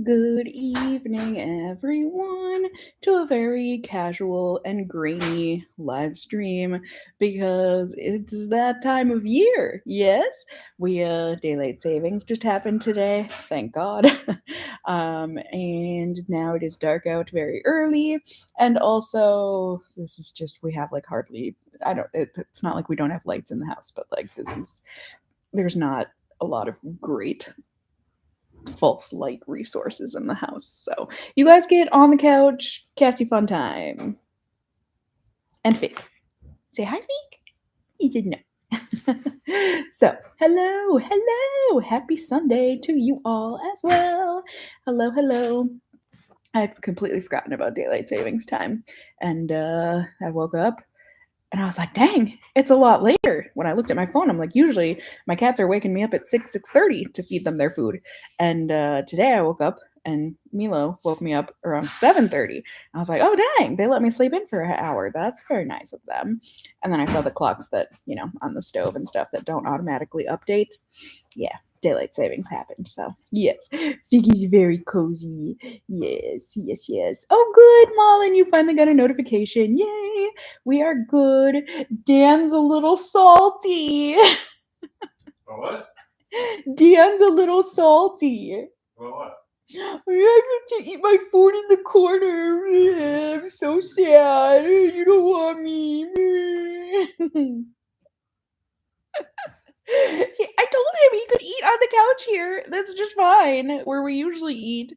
Good evening, everyone, to a very casual and grainy live stream because it's that time of year. Yes, daylight savings just happened today, thank God. And now it is dark out very early, and also this is just we have like hardly. I don't. It's not like we don't have lights in the house, but like there's not a lot of great false light resources in the house. So you guys get on the couch, Cassie fun time. And Fake. Say hi, Fake. He did no. So, hello. Happy Sunday to you all as well. Hello. I'd completely forgotten about daylight savings time. And I woke up and I was like, dang, it's a lot later. When I looked at my phone, I'm like, usually my cats are waking me up at 6:30 to feed them their food. And today I woke up and Milo woke me up around 7:30. I was like, oh, dang, they let me sleep in for an hour. That's very nice of them. And then I saw the clocks that, on the stove and stuff that don't automatically update. Yeah, daylight savings happened. So, yes, Figgy's very cozy. Yes. Oh, good, Malin, you finally got a notification. Yay, we are good. Dan's a little salty. What? Dan's a little salty. What? I have to eat my food in the corner. I'm so sad. You don't want me. I told him he could eat on the couch here. That's just fine, where we usually eat.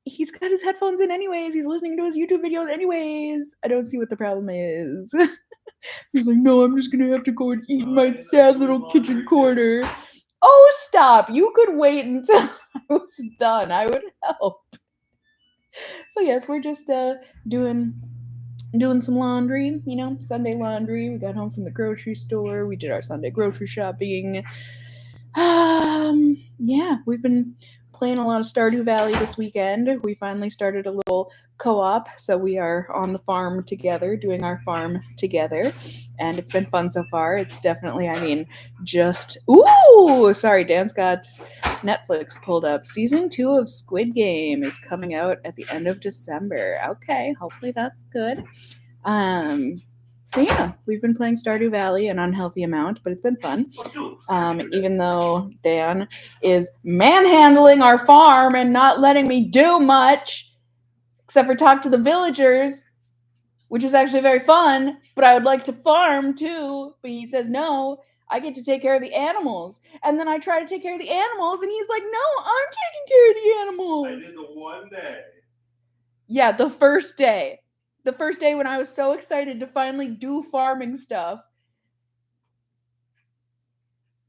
He's got his headphones in anyways. He's listening to his YouTube videos anyways. I don't see what the problem is. He's like, no, I'm just gonna have to go and eat in my sad little kitchen corner. Oh, stop. You could wait until I was done. I would help. So yes, we're just doing some laundry, Sunday laundry. We got home from the grocery store. We did our Sunday grocery shopping. Yeah, we've been playing a lot of Stardew Valley this weekend. We finally started a little co-op, so we are on the farm together, doing our farm together, and it's been fun so far. It's definitely, just sorry, Dan's got Netflix pulled up. Season 2 of Squid Game is coming out at the end of December. Okay, hopefully that's good. So yeah, we've been playing Stardew Valley an unhealthy amount, but it's been fun. Even though Dan is manhandling our farm and not letting me do much, except for talk to the villagers, which is actually very fun, but I would like to farm too, but he says no, I get to take care of the animals. And then I try to take care of the animals, and he's like, no, I'm taking care of the animals. I did the one day. Yeah, the first day. The first day when I was so excited to finally do farming stuff.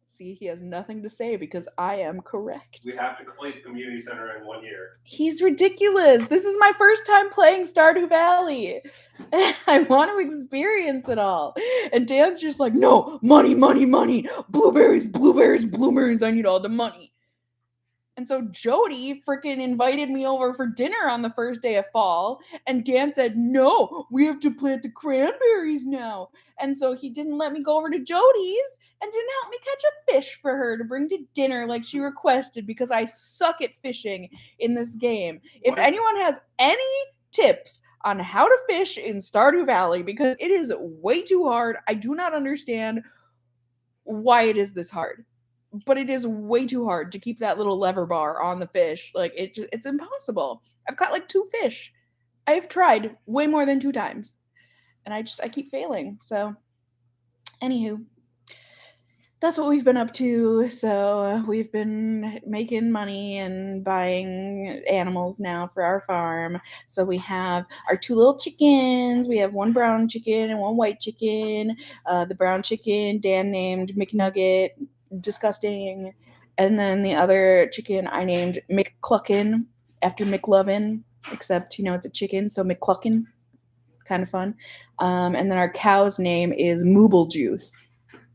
See, he has nothing to say because I am correct. We have to complete the community center in 1 year. He's ridiculous. This is my first time playing Stardew Valley. I want to experience it all. And Dan's just like, no, money. Blueberries. I need all the money. And so Jody freaking invited me over for dinner on the first day of fall. And Dan said, no, we have to plant the cranberries now. And so he didn't let me go over to Jody's and didn't help me catch a fish for her to bring to dinner like she requested because I suck at fishing in this game. If anyone has any tips on how to fish in Stardew Valley, because it is way too hard, I do not understand why it is this hard. But it is way too hard to keep that little lever bar on the fish. Like it's impossible. I've caught like 2 fish. I've tried way more than 2 times. And I keep failing. So anywho, that's what we've been up to. So we've been making money and buying animals now for our farm. So we have our 2 little chickens. We have 1 brown chicken and 1 white chicken. The brown chicken Dan named McNugget. Disgusting. And then the other chicken I named McCluckin after McLovin, except it's a chicken, so McCluckin, kind of fun. And then our cow's name is Mooble Juice,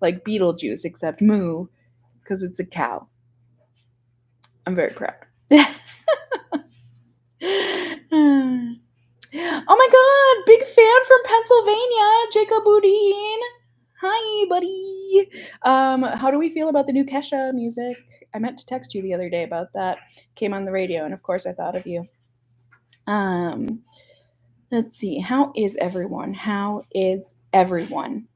like Beetlejuice, except moo, because it's a cow. I'm very proud. Oh my god, big fan from Pennsylvania, Jacob Boudin. Hi, buddy. How do we feel about the new Kesha music? I meant to text you the other day about that. Came on the radio, and of course I thought of you. Let's see. How is everyone? How is everyone?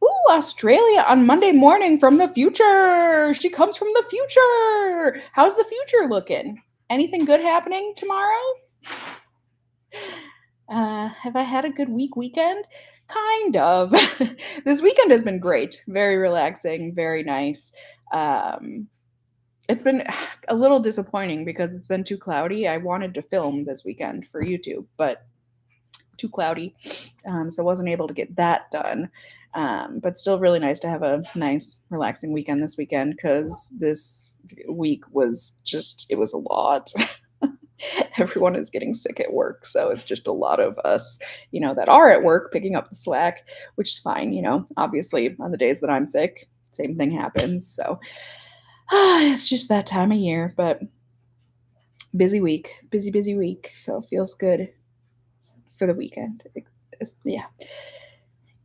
Ooh, Australia on Monday morning from the future. She comes from the future. How's the future looking? Anything good happening tomorrow? Have I had a good weekend? Kind of. This weekend has been great. Very relaxing, very nice. It's been a little disappointing because it's been too cloudy. I wanted to film this weekend for YouTube, but too cloudy. So I wasn't able to get that done. But still really nice to have a nice, relaxing weekend this weekend because this week was just, it was a lot. Everyone is getting sick at work. So it's just a lot of us, that are at work picking up the slack, which is fine. Obviously on the days that I'm sick, same thing happens. So it's just that time of year, but busy week. So it feels good for the weekend. Yeah.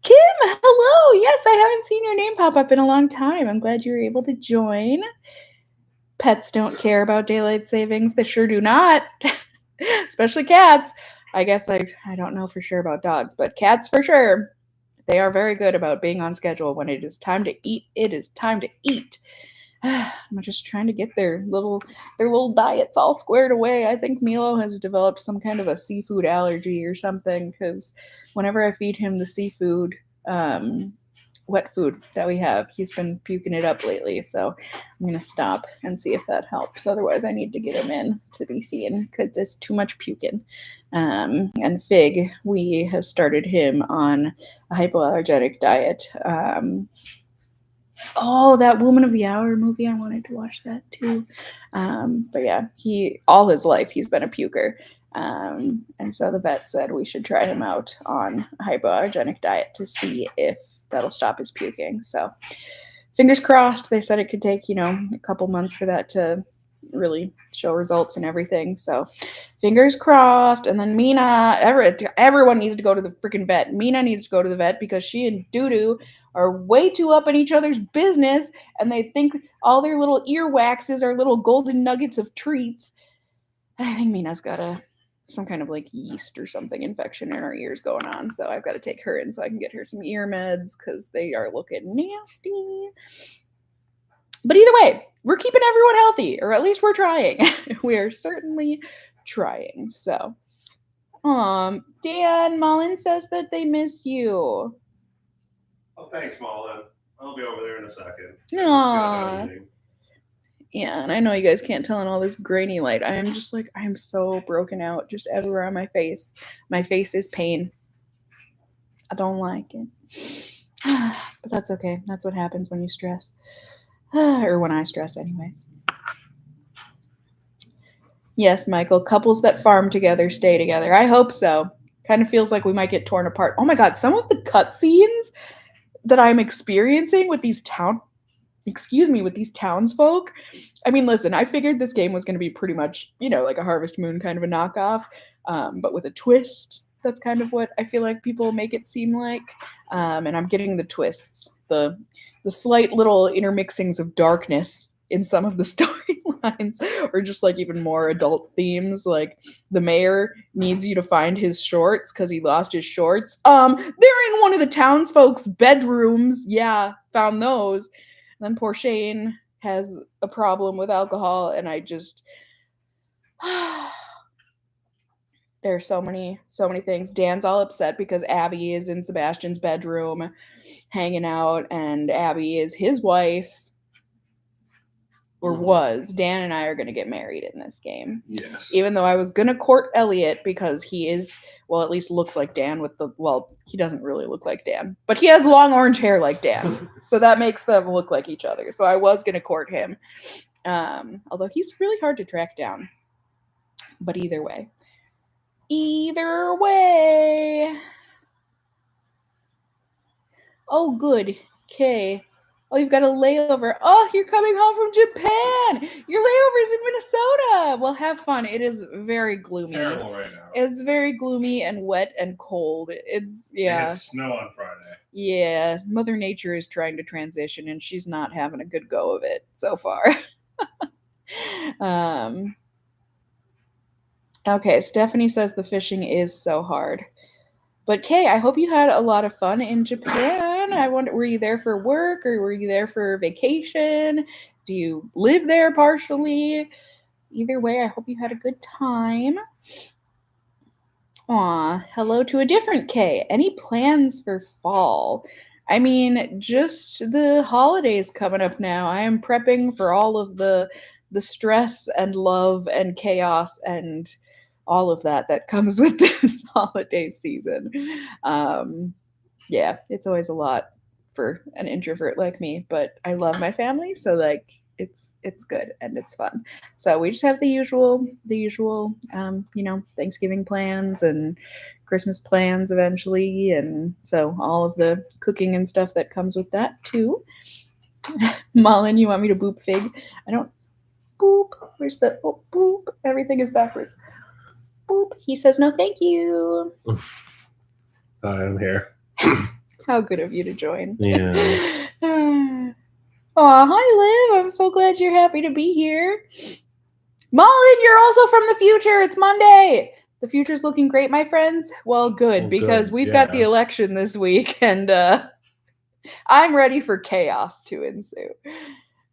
Kim, hello. Yes, I haven't seen your name pop up in a long time. I'm glad you were able to join. Pets don't care about daylight savings. They sure do not. Especially cats. I guess I don't know for sure about dogs, but cats for sure. They are very good about being on schedule. When it is time to eat, it is time to eat. I'm just trying to get their little diets all squared away. I think Milo has developed some kind of a seafood allergy or something because whenever I feed him the seafood, wet food that we have, he's been puking it up lately. So I'm gonna stop and see if that helps. Otherwise, I need to get him in to be seen because it's too much puking. And Fig, we have started him on a hypoallergenic diet. Oh, that Woman of the Hour movie. I wanted to watch that too. But yeah, all his life he's been a puker. And so the vet said we should try him out on a hypoallergenic diet to see if that'll stop his puking. So fingers crossed. They said it could take, a couple months for that to really show results and everything. So fingers crossed. And then Mina, everyone needs to go to the freaking vet. Mina needs to go to the vet because she and Doodoo are way too up in each other's business, and they think all their little ear waxes are little golden nuggets of treats. And I think Mina's got some kind of like yeast or something infection in her ears going on, so I've got to take her in so I can get her some ear meds because they are looking nasty. But either way, we're keeping everyone healthy, or at least we're trying. We are certainly trying. So, Dan Mullen says that they miss you. Oh, thanks, Mullen. I'll be over there in a second. Aww. Yeah, and I know you guys can't tell in all this grainy light. I am just I'm so broken out just everywhere on my face. My face is pain. I don't like it. But that's okay. That's what happens when you stress. Or when I stress, anyways. Yes, Michael. Couples that farm together stay together. I hope so. Kind of feels like we might get torn apart. Oh my god, some of the cutscenes that I'm experiencing with these townsfolk. I mean, listen, I figured this game was going to be pretty much, like a Harvest Moon kind of a knockoff, but with a twist. That's kind of what I feel like people make it seem like. And I'm getting the twists, the slight little intermixings of darkness in some of the storylines, or just like even more adult themes. Like the mayor needs you to find his shorts because he lost his shorts. They're in one of the townsfolk's bedrooms. Yeah, found those. And then poor Shane has a problem with alcohol, and I just there are so many things. Dan's all upset because Abby is in Sebastian's bedroom hanging out, and Abby is his wife, or was. Dan and I are going to get married in this game. Yes. Even though I was going to court Elliot because he is, well, at least looks like Dan he doesn't really look like Dan, but he has long orange hair like Dan. So that makes them look like each other. So I was going to court him. Although he's really hard to track down. But either way. Oh, good. Okay. Oh, you've got a layover. Oh, you're coming home from Japan. Your layover's in Minnesota. Well, have fun. It is very gloomy. Terrible right now. It's very gloomy and wet and cold. It's, yeah. And snow on Friday. Yeah. Mother Nature is trying to transition, and she's not having a good go of it so far. Okay, Stephanie says the fishing is so hard. But Kay, I hope you had a lot of fun in Japan. I wonder, were you there for work or were you there for vacation? Do you live there partially? Either way, I hope you had a good time. Aw, hello to a different Kay. Any plans for fall? I mean, just the holidays coming up now. I am prepping for all of the stress and love and chaos and all of that comes with this holiday season. Yeah, it's always a lot for an introvert like me, but I love my family, so like it's good and it's fun. So we just have the usual Thanksgiving plans and Christmas plans eventually, and so all of the cooking and stuff that comes with that too. Malin, you want me to boop fig? I don't boop. Where's the boop? Everything is backwards. Boop. He says no, thank you. I'm here. How good of you to join. Yeah. Aw, hi Liv. I'm so glad you're happy to be here. Malin, you're also from the future. It's Monday. The future's looking great, my friends. Well, good, because we've got the election this week, and I'm ready for chaos to ensue.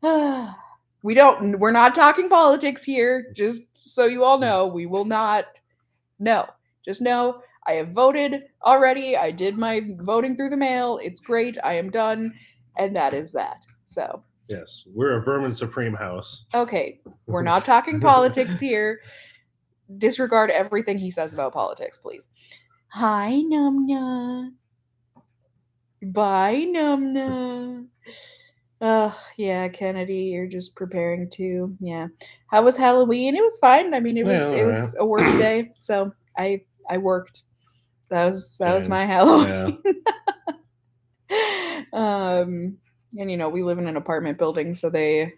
We're not talking politics here, just so you all know. We will not. No, just know I have voted already. I did my voting through the mail. It's great. I am done. And that is that. So. Yes, we're a vermin supreme house. Okay, we're not talking politics here. Disregard everything he says about politics, please. Hi, Numna. Bye, Numna. Yeah, Kennedy, you're just preparing to. Yeah. How was Halloween? It was fine. I mean, it was a work day, so I worked. That was my Halloween. Yeah. And we live in an apartment building, so they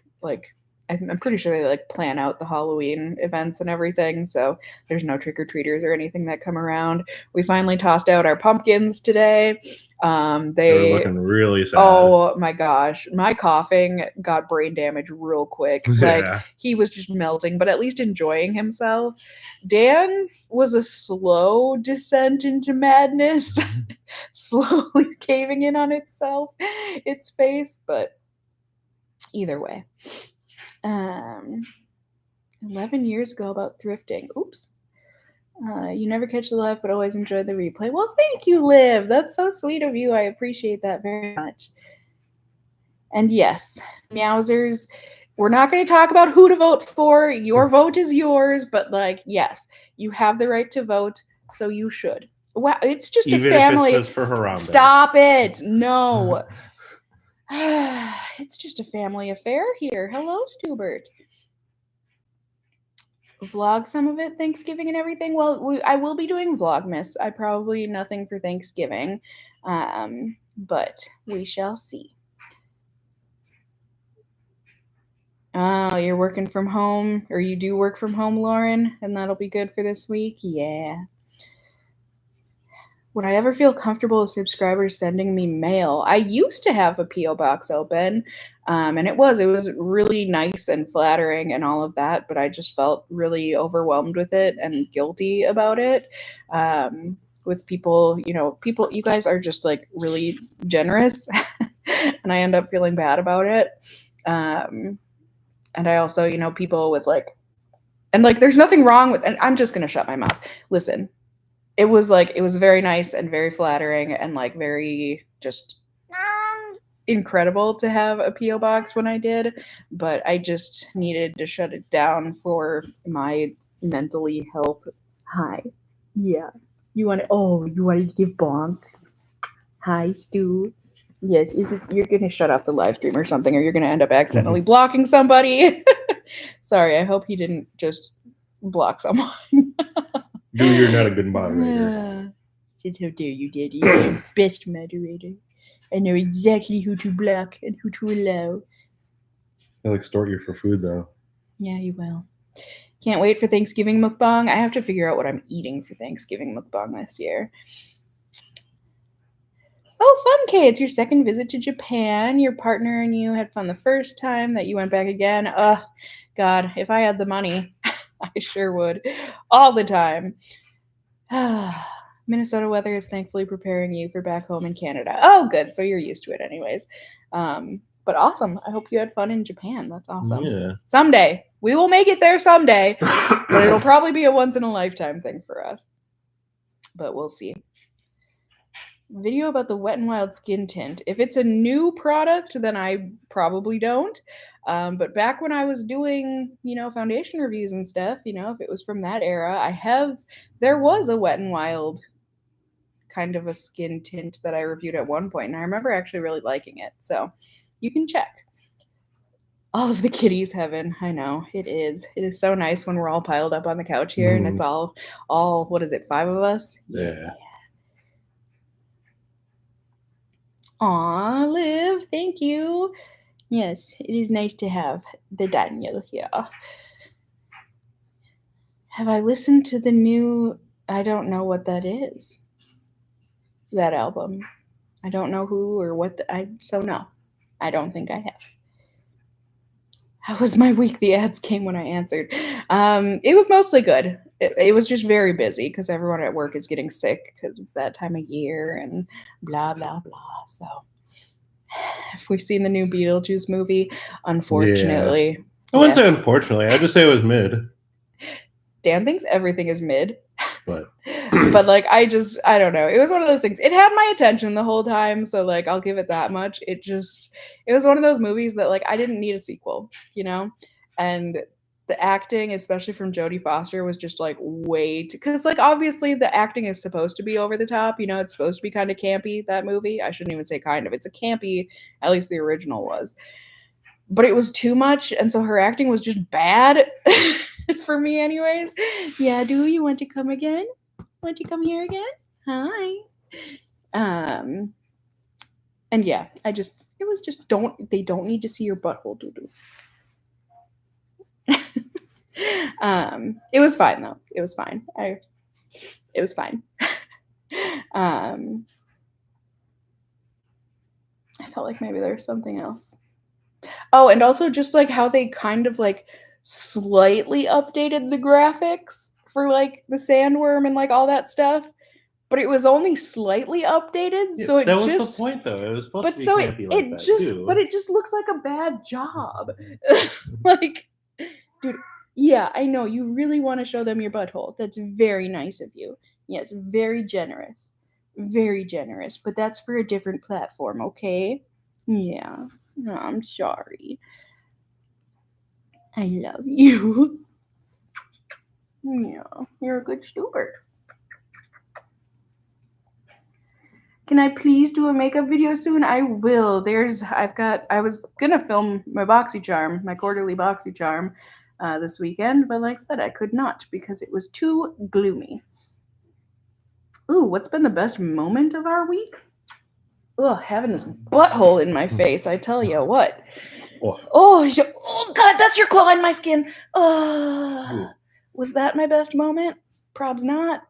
I'm pretty sure they plan out the Halloween events and everything, so there's no trick-or-treaters or anything that come around. We finally tossed out our pumpkins today. They were looking really sad. Oh my gosh, my coughing got brain damage real quick. He was just melting, but at least enjoying himself. Dan's was a slow descent into madness, slowly caving in on its face, but either way. 11 years ago about thrifting. Oops. You never catch the live, but always enjoy the replay. Well, thank you, Liv. That's so sweet of you. I appreciate that very much. And yes, Meowsers, we're not going to talk about who to vote for. Your vote is yours, but yes, you have the right to vote, so you should. Wow, it's just even a family. If it's for Harambe. Stop it! No. It's just a family affair here. Hello, Stubert. Vlog some of it, Thanksgiving and everything. Well, I will be doing Vlogmas. I probably nothing for Thanksgiving, but we shall see. Oh, you're working from home, or you do work from home, Lauren, and that'll be good for this week? Yeah. Would I ever feel comfortable with subscribers sending me mail? I used to have a P.O. box open, and it was really nice and flattering and all of that, but I just felt really overwhelmed with it and guilty about it. With people, you guys are just really generous, and I end up feeling bad about it. And I also, people with and there's nothing wrong with, and I'm just going to shut my mouth. Listen, it was very nice and very flattering and very just incredible to have a P.O. box when I did, but I just needed to shut it down for my mentally health. Hi. Yeah. You wanted to give bonks? Hi, Stu. Yes, you're gonna shut off the live stream or something, or you're gonna end up accidentally blocking somebody. Sorry, I hope he didn't just block someone. You're not a good moderator. Says, how dare you, Daddy? You're the best moderator. I know exactly who to block and who to allow. He'll extort you for food, though. Yeah, you will. Can't wait for Thanksgiving mukbang. I have to figure out what I'm eating for Thanksgiving mukbang this year. Oh, fun, Kay. It's your second visit to Japan. Your partner and you had fun the first time that you went back again. Ugh, God, if I had the money, I sure would. All the time. Minnesota weather is thankfully preparing you for back home in Canada. Oh, good. So you're used to it anyways. But awesome. I hope you had fun in Japan. That's awesome. Yeah. Someday. We will make it there someday. But it'll probably be a once in a lifetime thing for us. But we'll see. Video about the Wet n Wild skin tint. If it's a new product, then I probably don't. But back when I was doing, foundation reviews and stuff, if it was from that era, there was a Wet n Wild kind of a skin tint that I reviewed at one point, and I remember actually really liking it. So you can check. All of the kitties heaven. I know it is. It is so nice when we're all piled up on the couch here, and it's all. What is it? 5 of us. Yeah. Aw, Liv, thank you. Yes, it is nice to have the Daniel here. Have I listened to the new? I don't know what that is. That album. I don't know who or what. No, I don't think I have. How was my week? The ads came when I answered. It was mostly good. It was just very busy because everyone at work is getting sick because it's that time of year and blah, blah, blah. So if we've seen the new Beetlejuice movie, unfortunately. Yeah. I wouldn't say unfortunately. I'd just say it was mid. Dan thinks everything is mid. But like I don't know. It was one of those things. It had my attention the whole time, so like I'll give it that much. It was one of those movies that like I didn't need a sequel, And the acting, especially from Jodie Foster, was just like because like obviously the acting is supposed to be over the top, it's supposed to be kind of campy, that movie. I shouldn't even say kind of. It's a campy, at least the original was. But it was too much, and so her acting was just bad for me anyways. Yeah, do you want to come again? Want to come here again? Hi. And yeah, they don't need to see your butthole, doo-doo. It was fine though. It was fine. It was fine. I felt like maybe there was something else. Oh, and also just like how they kind of like slightly updated the graphics for like the sandworm and like all that stuff, but it was only slightly updated. Yeah, so it that was just the point, though. It was supposed but to be so campy it that just too. But it just looks like a bad job. Like, dude, yeah, I know you really want to show them your butthole. That's very nice of you. Yes, very generous, but that's for a different platform, okay? Yeah. No, I'm sorry. I love you. Yeah, you're a good steward. Can I please do a makeup video soon? I will. I was gonna film my BoxyCharm, my quarterly BoxyCharm, this weekend, but like I said, I could not because it was too gloomy. Ooh, what's been the best moment of our week? Ugh, having this butthole in my face, I tell you what. Oh God, that's your claw in my skin. Was that my best moment? Probs not.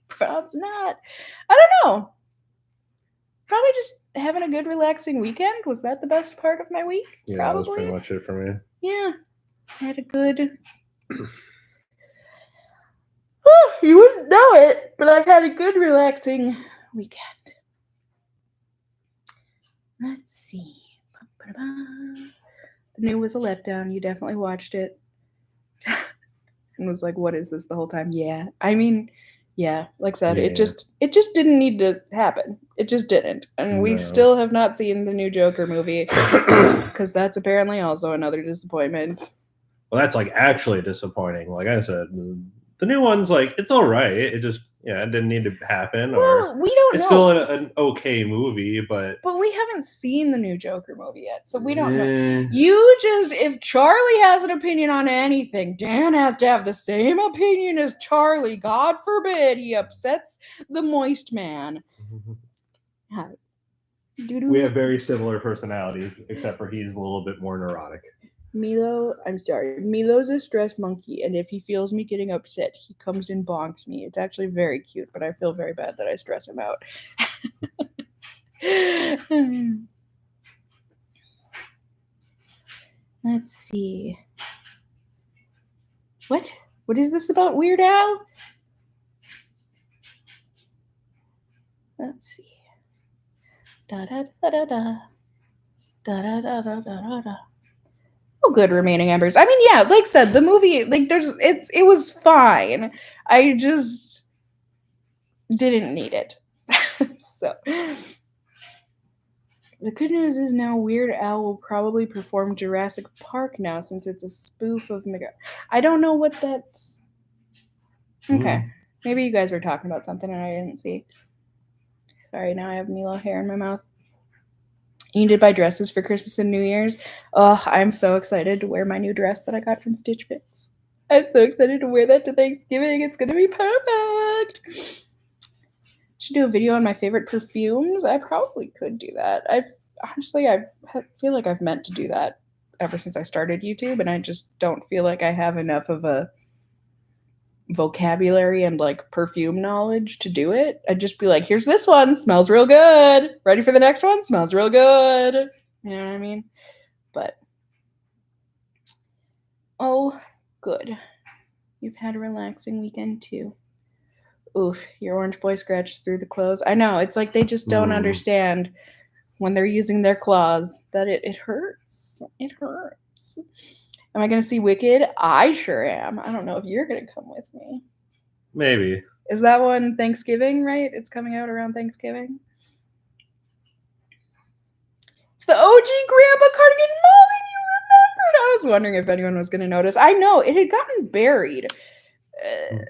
Probs not. I don't know. Probably just having a good, relaxing weekend. Was that the best part of my week? Yeah, Probably. that was pretty much it for me. Yeah. I had a good... you wouldn't know it, but I've had a good, relaxing weekend. Let's see. The new was a letdown. You definitely watched it. And was like, what is this the whole time? Yeah. I mean, yeah, like I said, Yeah. it just didn't need to happen. It just didn't. And we still have not seen the new Joker movie because that's apparently also another disappointment. Well, that's like actually disappointing. Like I said, the new one's like, it's all right. It just, it didn't need to happen. Well, we don't know. It's still an okay movie, but we haven't seen the new Joker movie yet, so we don't know. If Charlie has an opinion on anything, Dan has to have the same opinion as Charlie. God forbid he upsets the moist man. We have very similar personalities, except for he's a little bit more neurotic. Milo's a stress monkey, and if he feels me getting upset, he comes and bonks me. It's actually very cute, but I feel very bad that I stress him out. Let's see. What? What is this about Weird Al? Let's see. Da da da da da. Da da da da da da. Oh, good remaining embers. I mean, yeah, like I said, the movie, like it was fine. I just didn't need it. So the good news is now Weird Al will probably perform Jurassic Park now since it's a spoof of Mega. I don't know what that's. Okay. Maybe you guys were talking about something and I didn't see. Sorry, now I have Milo hair in my mouth. You did buy dresses for Christmas and New Year's. Oh, I'm so excited to wear my new dress that I got from Stitch Fix. I'm so excited to wear that to Thanksgiving. It's gonna be perfect. Should do a video on my favorite perfumes. I probably could do that. I feel like I've meant to do that ever since I started YouTube, and I just don't feel like I have enough of a vocabulary and like perfume knowledge to do it. I'd just be like, here's this one, smells real good. Ready for the next one? Smells real good. You know what I mean? But oh, good. You've had a relaxing weekend too. Oof, your orange boy scratches through the clothes. I know, it's like they just don't understand when they're using their claws that it hurts. It hurts. Am I going to see Wicked? I sure am. I don't know if you're going to come with me. Maybe. Is that one Thanksgiving, right? It's coming out around Thanksgiving. It's the OG Grandpa Cardigan Molly, you remembered. I was wondering if anyone was going to notice. I know, it had gotten buried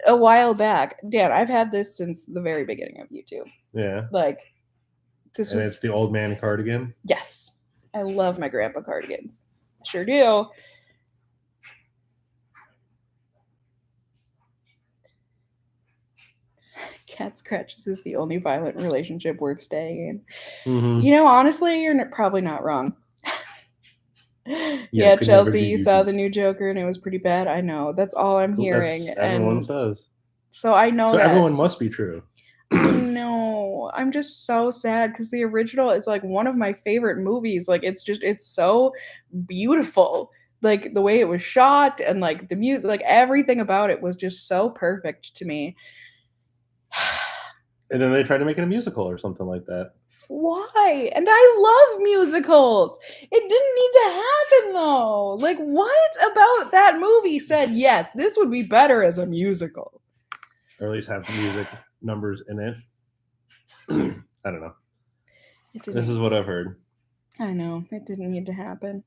a while back. Dan, I've had this since the very beginning of YouTube. Yeah. Like, this was... it's the old man cardigan? Yes. I love my grandpa cardigans. I sure do. Cat scratches is the only violent relationship worth staying in. Mm-hmm. You know, honestly, you're probably not wrong. Yeah, Chelsea, you saw the new Joker and it was pretty bad. I know. That's all I'm hearing. Everyone says. So I know so that. Everyone must be true. I know. I'm just so sad because the original is like one of my favorite movies. Like it's so beautiful. Like the way it was shot and like the music, like everything about it was just so perfect to me. And then they tried to make it a musical or something like that. Why? And I love musicals. It didn't need to happen though. Like what about that movie said, yes, this would be better as a musical? Or at least have music numbers in it. I don't know. This is what I've heard. I know. It didn't need to happen.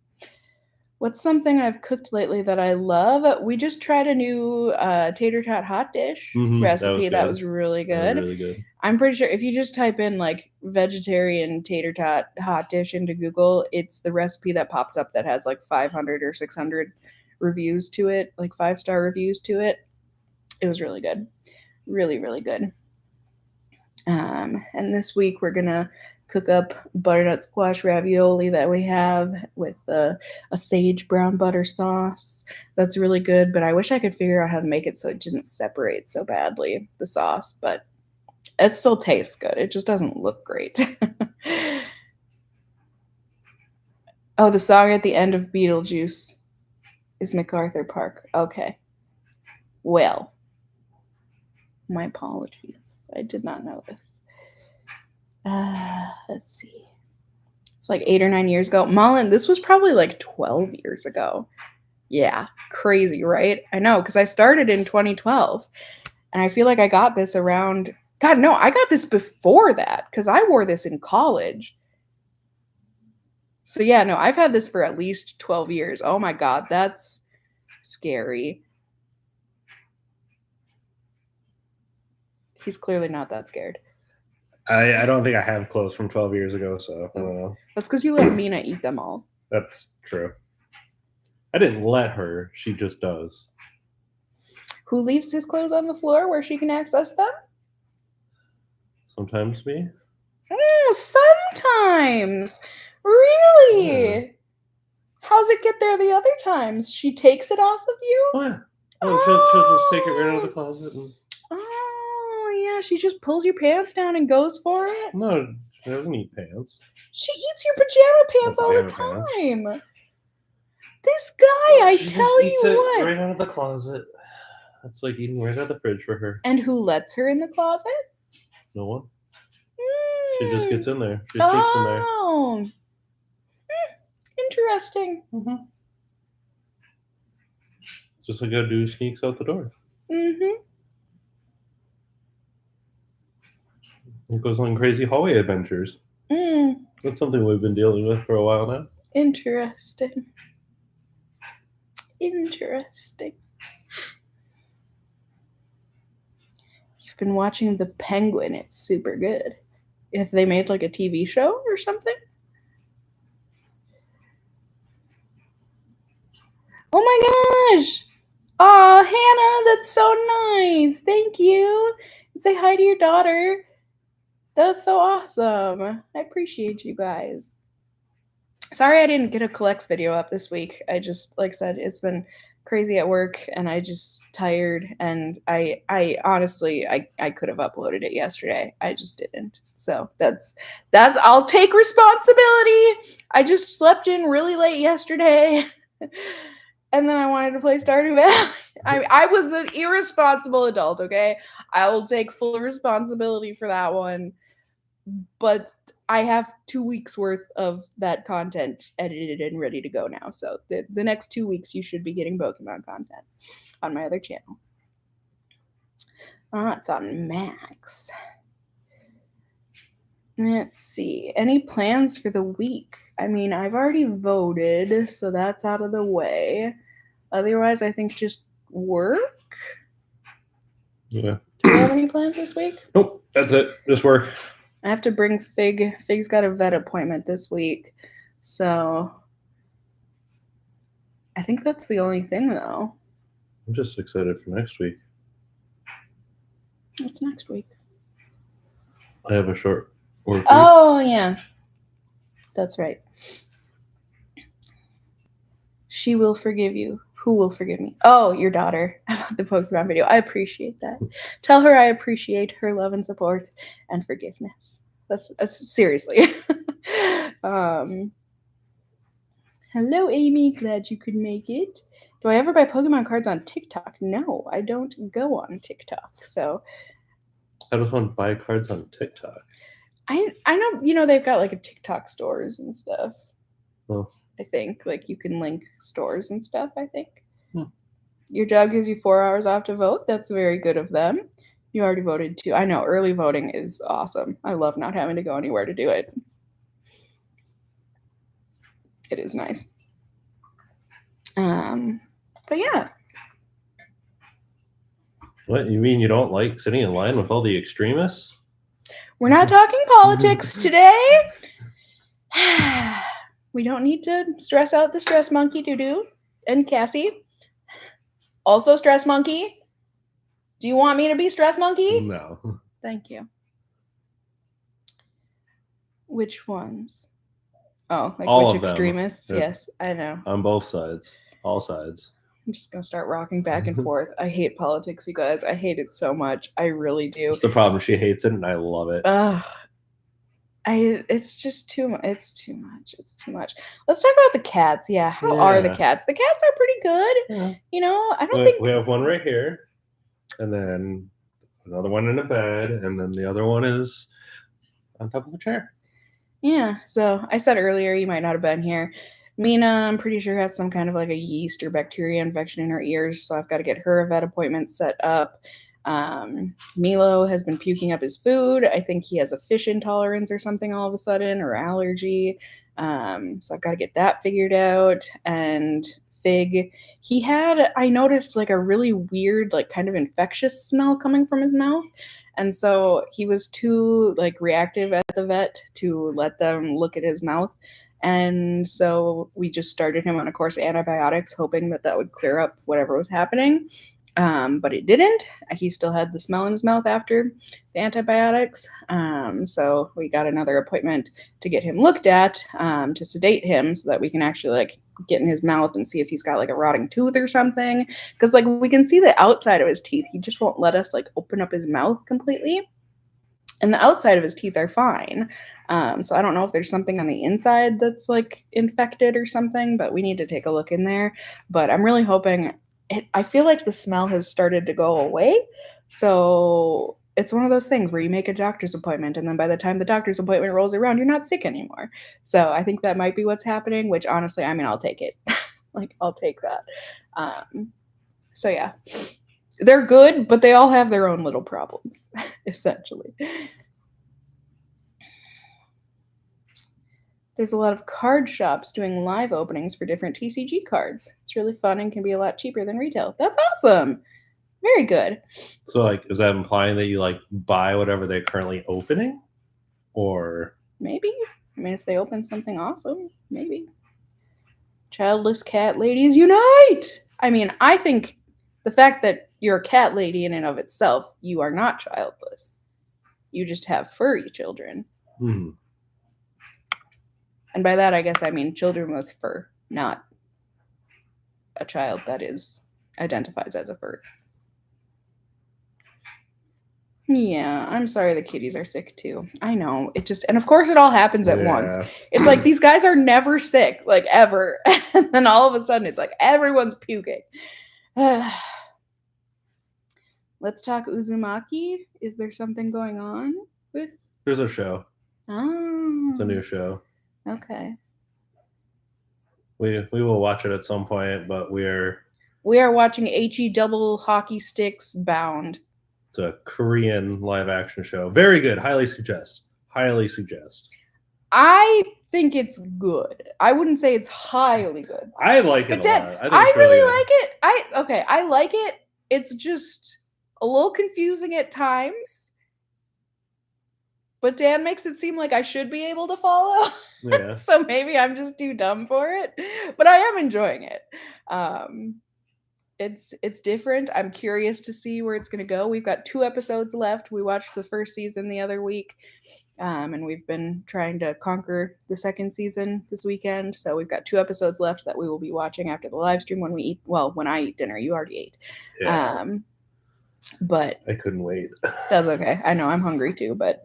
What's something I've cooked lately that I love? We just tried a new tater tot hot dish recipe. That was really good. That was really good. I'm pretty sure if you just type in like vegetarian tater tot hot dish into Google, it's the recipe that pops up that has like 500 or 600 reviews to it, like 5-star reviews to it. It was really good. Really, really good. And this week we're going to cook up butternut squash ravioli that we have with a sage brown butter sauce. That's really good, but I wish I could figure out how to make it so it didn't separate so badly, the sauce, but it still tastes good. It just doesn't look great. Oh, the song at the end of Beetlejuice is MacArthur Park. Okay. Well, my apologies. I did not know this. Let's see. It's like 8 or 9 years ago. Mullen, this was probably like 12 years ago. Yeah, crazy, right? I know, because I started in 2012. And I feel like I got this around... God, no, I got this before that, because I wore this in college. So yeah, no, I've had this for at least 12 years. Oh my God, that's scary. He's clearly not that scared. I don't think I have clothes from 12 years ago, so I don't know. That's because you let Mina eat them all. That's true. I didn't let her. She just does. Who leaves his clothes on the floor where she can access them? Sometimes me. Sometimes. Really? Yeah. How's it get there the other times? She takes it off of you? Oh, yeah. She'll just take it right out of the closet. And... Oh, yeah. She just pulls your pants down and goes for it? No, He doesn't eat pants. She eats your pajama pants all the Pajama time. This guy, I She just tell eats you it what. right out of the closet. That's like eating right out of the fridge for her. And who lets her in the closet? No one. She just gets in there. She sneaks in there. Oh. Interesting. Mm-hmm. Just like a dude sneaks out the door. Mm-hmm. He goes on crazy hallway adventures. That's something we've been dealing with for a while now. Interesting. Interesting. You've been watching The Penguin. It's super good. If they made like a TV show or something. Oh my gosh! Oh, Hannah, that's so nice. Thank you. Say hi to your daughter. That's so awesome. I appreciate you guys. Sorry I didn't get a collects video up this week. I just, like I said, it's been crazy at work and I just tired, and I honestly I could have uploaded it yesterday. I just didn't. So that's I'll take responsibility. I just slept in really late yesterday. And then I wanted to play Stardew Valley. I was an irresponsible adult, okay? I will take full responsibility for that one. But I have 2 weeks worth of that content edited and ready to go now. So the next 2 weeks you should be getting Pokemon content on my other channel. It's on Max. Let's see. Any plans for the week? I mean, I've already voted, so that's out of the way. Otherwise, I think just work. Yeah. Do you have any plans this week? Nope. That's it. Just work. I have to bring Fig. Fig's got a vet appointment this week. So I think that's the only thing, though. I'm just excited for next week. What's next week? I have a short work week. Oh, yeah. That's right. She will forgive you. Who will forgive me? Oh, your daughter. About the Pokemon video. I appreciate that. Tell her I appreciate her love and support and forgiveness. That's seriously. Hello, Amy. Glad you could make it. Do I ever buy Pokemon cards on TikTok? No, I don't go on TikTok. So I just want to buy cards on TikTok. I know, they've got like a TikTok stores and stuff. Oh. I think like you can link stores and stuff, I think. Your job gives you 4 hours off to vote. That's very good of them. You already voted too. I know, early voting is awesome. I love not having to go anywhere to do it. It is nice. But yeah. What, you mean you don't like sitting in line with all the extremists? We're not talking politics today. We don't need to stress out the stress monkey Dudu and Cassie. Also stress monkey. Do you want me to be stress monkey? No. Thank you. Which ones? Oh, like all which of them. extremists? Yep. Yes, I know. On both sides. All sides. I'm just going to start rocking back and forth. I hate politics, you guys. I hate it so much. I really do. It's the problem. She hates it and I love it. It's just too much. It's too much. It's too much. Let's talk about the cats. Yeah, how are the cats? The cats are pretty good. Yeah. I don't think we have one right here, and then another one in a bed, and then the other one is on top of a chair. Yeah. So I said earlier, you might not have been here. Mina, I'm pretty sure, has some kind of like a yeast or bacteria infection in her ears, so I've got to get her a vet appointment set up. Milo has been puking up his food. I think he has a fish intolerance or something all of a sudden, or allergy. So I've got to get that figured out. And Fig, I noticed like a really weird, like kind of infectious smell coming from his mouth. And so he was too like reactive at the vet to let them look at his mouth. And so we just started him on a course of antibiotics, hoping that would clear up whatever was happening. But it didn't. He still had the smell in his mouth after the antibiotics. So we got another appointment to get him looked at, to sedate him so that we can actually like get in his mouth and see if he's got like a rotting tooth or something. Because like we can see the outside of his teeth. He just won't let us like open up his mouth completely. And the outside of his teeth are fine. So I don't know if there's something on the inside that's like infected or something, but we need to take a look in there. But I'm really hoping I feel like the smell has started to go away. So it's one of those things where you make a doctor's appointment, and then by the time the doctor's appointment rolls around, you're not sick anymore. So I think that might be what's happening, which honestly, I mean, I'll take it. Like, I'll take that. So yeah. They're good, but they all have their own little problems, essentially. There's a lot of card shops doing live openings for different TCG cards. It's really fun and can be a lot cheaper than retail. That's awesome. Very good. So, like, is that implying that you like buy whatever they're currently opening, or Maybe. I mean, if they open something awesome, maybe. Childless cat ladies unite! I mean, I think the fact that you're a cat lady in and of itself, you are not childless. You just have furry children. Hmm. And by that, I guess I mean children with fur, not a child that identifies as a fur. Yeah, I'm sorry the kitties are sick too. I know. And of course it all happens at once. Yeah. It's like these guys are never sick, like ever. And then all of a sudden it's like everyone's puking. Let's talk Uzumaki. Is there something going on with? There's a show. Oh. It's a new show. Okay. We will watch it at some point, but We are watching HE Double Hockey Sticks Bound. it's a Korean live action show. Very good. Highly suggest. Highly suggest. I think it's good. I wouldn't say it's highly good. I like it But a Dad, lot. I think I it's really really good. like it. I like it. It's just a little confusing at times. But Dan makes it seem like I should be able to follow. Yeah. So maybe I'm just too dumb for it. But I am enjoying it. It's different. I'm curious to see where it's going to go. We've got 2 episodes left. We watched the first season the other week. And we've been trying to conquer the second season this weekend. So we've got 2 episodes left that we will be watching after the live stream when we eat. Well, when I eat dinner, you already ate. Yeah. But I couldn't wait. that's okay. I know I'm hungry too, but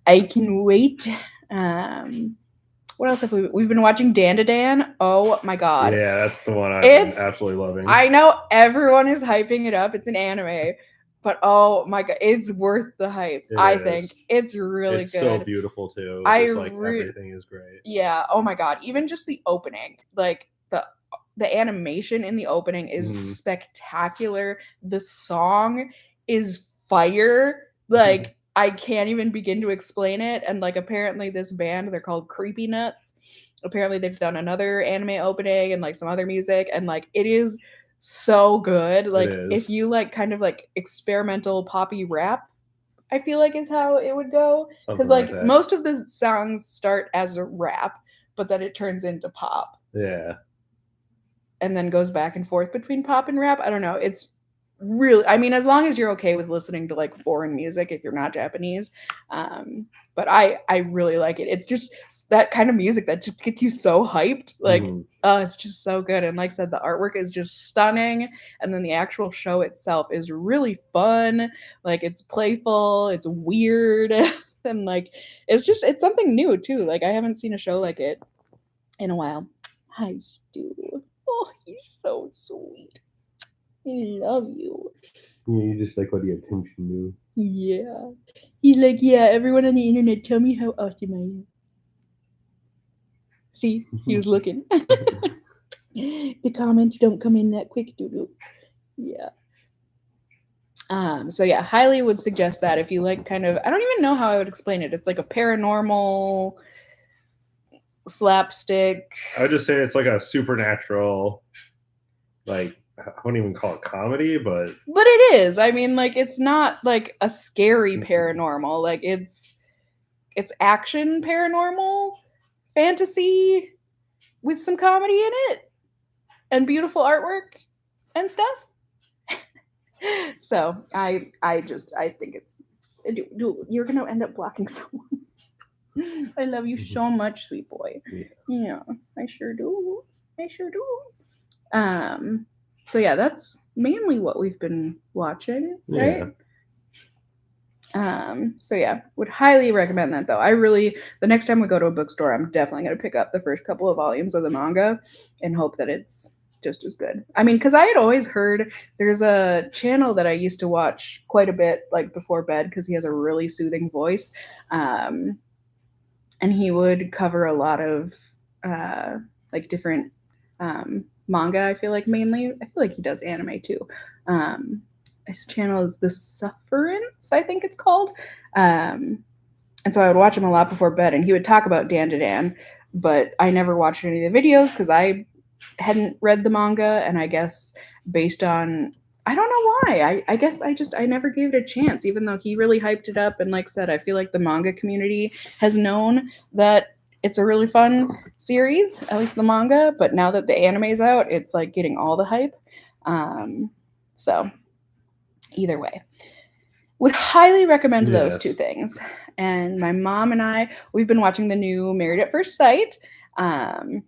I can wait. What else have we've been watching Dan to Dan? Oh my god. Yeah, that's the one I've been absolutely loving. I know everyone is hyping it up. It's an anime. But oh my god, it's worth the hype. I think it's really it's good. So beautiful too. Everything is great. Yeah. Oh my god. Even just the opening, like the animation in the opening is spectacular. The song is fire. Like I can't even begin to explain it. And like apparently this band, they're called Creepy Nuts. Apparently they've done another anime opening and like some other music, and like it is so good. Like if you like kind of like experimental poppy rap, I feel like is how it would go. Because like most of the songs start as a rap, but then it turns into pop. Yeah. And then goes back and forth between pop and rap. I don't know. It's really, I mean, as long as you're okay with listening to like foreign music if you're not Japanese. But I really like it. It's just that kind of music that just gets you so hyped. Like, it's just so good. And like I said, the artwork is just stunning. And then the actual show itself is really fun. Like it's playful, it's weird. And like, it's something new too. Like I haven't seen a show like it in a while. Hi, Stu. Oh, he's so sweet. I love you. Yeah, you just like what the attention do. Yeah. He's like, yeah, everyone on the internet, tell me how awesome I am. See, he was looking. The comments don't come in that quick, doo-doo. Yeah. So yeah, highly would suggest that if you like kind of, I don't even know how I would explain it. It's like a paranormal slapstick. I would just say it's like a supernatural, like, I wouldn't even call it comedy, but it is. I mean, like it's not like a scary paranormal. Like it's action paranormal fantasy with some comedy in it and beautiful artwork and stuff. So I think it's you're gonna end up blocking someone. I love you so much, sweet boy. Yeah, I sure do. So yeah, that's mainly what we've been watching, right? So yeah, would highly recommend that though. The next time we go to a bookstore, I'm definitely going to pick up the first couple of volumes of the manga and hope that it's just as good. I mean, because I had always heard there's a channel that I used to watch quite a bit, like before bed, because he has a really soothing voice. And he would cover a lot of like different manga. I feel like mainly. I feel like he does anime too. His channel is The Sufferance, I think it's called. And so I would watch him a lot before bed, and he would talk about Dan to Dan, but I never watched any of the videos because I hadn't read the manga, and I guess based on I don't know why. I guess I never gave it a chance, even though he really hyped it up. And like I said, I feel like the manga community has known that it's a really fun series, at least the manga. But now that the anime's out, it's like getting all the hype. So either way, would highly recommend those two things. And my mom and I, we've been watching the new Married at First Sight,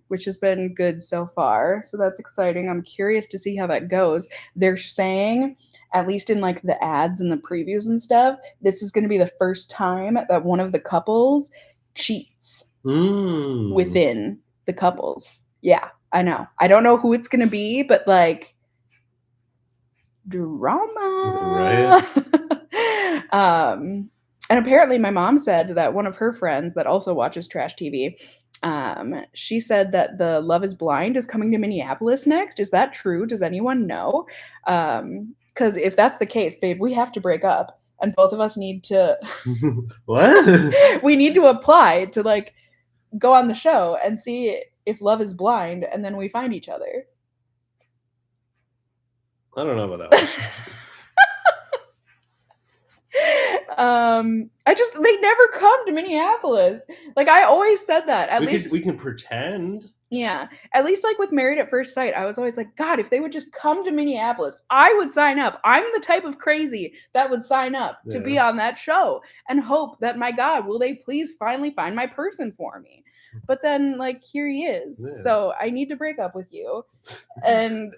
which has been good so far. So that's exciting. I'm curious to see how that goes. They're saying, at least in like the ads and the previews and stuff, this is going to be the first time that one of the couples cheats within the couples. Yeah, I know. I don't know who it's going to be, but like drama. Right. And apparently my mom said that one of her friends that also watches trash TV, she said that the Love is Blind is coming to Minneapolis next. Is that true? Does anyone know? Because if that's the case, babe, we have to break up, and both of us need to what? We need to apply to like go on the show and see if Love is Blind, and then we find each other. I don't know about that one. They never come to Minneapolis. Like I always said that. At least we can pretend. Yeah. At least like with Married at First Sight, I was always like, God, if they would just come to Minneapolis, I would sign up. I'm the type of crazy that would sign up to be on that show and hope that, my God, will they please finally find my person for me? But then like here he is. Yeah. So I need to break up with you and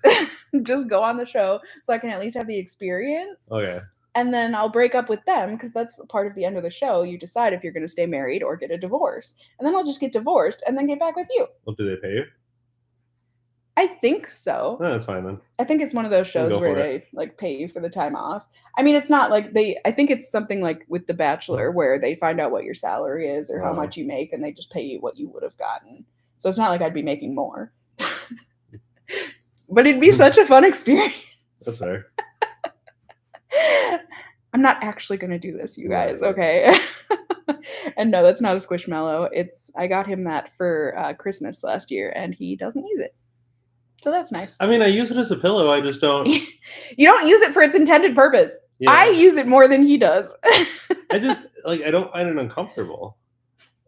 just go on the show so I can at least have the experience. Okay. And then I'll break up with them because that's part of the end of the show. You decide if you're going to stay married or get a divorce. And then I'll just get divorced and then get back with you. Well, do they pay you? I think so. No, that's fine then. I think it's one of those shows where they like pay you for the time off. I mean, it's not like I think it's something like with The Bachelor where they find out what your salary is or how much you make and they just pay you what you would have gotten. So it's not like I'd be making more. But it'd be such a fun experience. That's fair. I'm not actually going to do this, you guys, okay? And no, that's not a Squishmallow. I got him that for Christmas last year, and he doesn't use it. So that's nice. I mean, I use it as a pillow. I just don't. You don't use it for its intended purpose. Yeah. I use it more than he does. I don't find it uncomfortable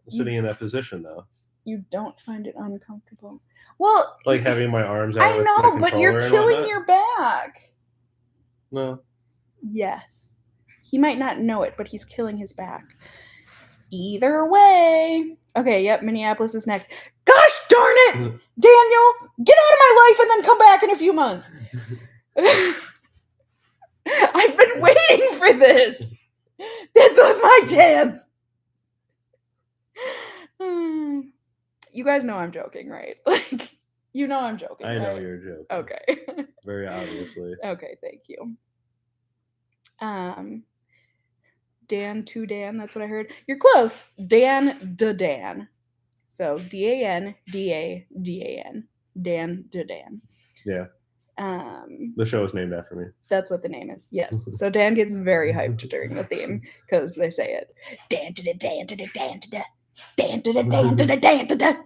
sitting in that position, though. You don't find it uncomfortable? Well, like having my arms out. I know, but you're killing your back. No. Yes. He might not know it, but he's killing his back. Either way. Okay, yep, Minneapolis is next. Gosh darn it! Daniel, get out of my life and then come back in a few months. I've been waiting for this. This was my chance. You guys know I'm joking, right? Like, you know I'm joking. I know right? you're joking. Okay. Very obviously. Okay, thank you. Dan to Dan, that's what I heard. You're close. Dan to Dan. So Dan Dan. Dan to Dan. Yeah. The show is named after me. That's what the name is. Yes. So Dan gets very hyped during the theme because they say it. Dan to the Dan to the Dan to the Dan to the Dan to the Dan to the.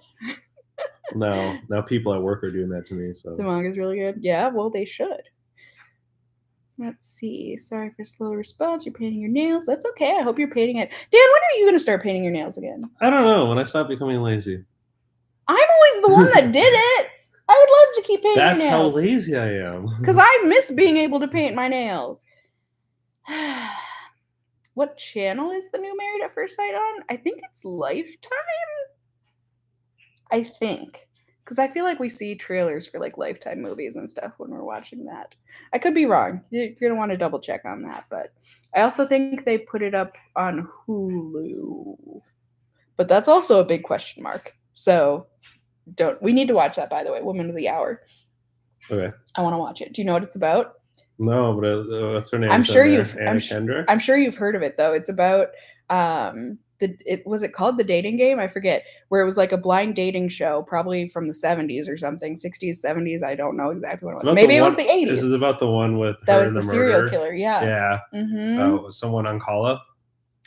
Now people at work are doing that to me. So the manga's really good. Yeah, well, they should. Let's see. Sorry for slow response. You're painting your nails. That's okay. I hope you're painting it. Dan, when are you going to start painting your nails again? I don't know. When I stop becoming lazy. I'm always the one that did it. I would love to keep painting your nails. That's how lazy I am. Because I miss being able to paint my nails. What channel is the new Married at First Sight on? I think it's Lifetime. I think. Because I feel like we see trailers for like Lifetime movies and stuff when we're watching that. I could be wrong. You're gonna want to double check on that, but I also think they put it up on Hulu. But that's also a big question mark. So we need to watch that, by the way. Woman of the Hour. Okay. I want to watch it. Do you know what it's about? No, but what's her name? I'm sure Anna Kendrick. I'm sure you've heard of it though. It's about was it called The Dating Game? I forget. Where it was like a blind dating show, probably from the 70s or something, 60s, 70s. I don't know exactly when it was. Maybe it was the 80s. This is about the one with that her was and the the serial murder. killer. Yeah. Yeah. Someone Ancala.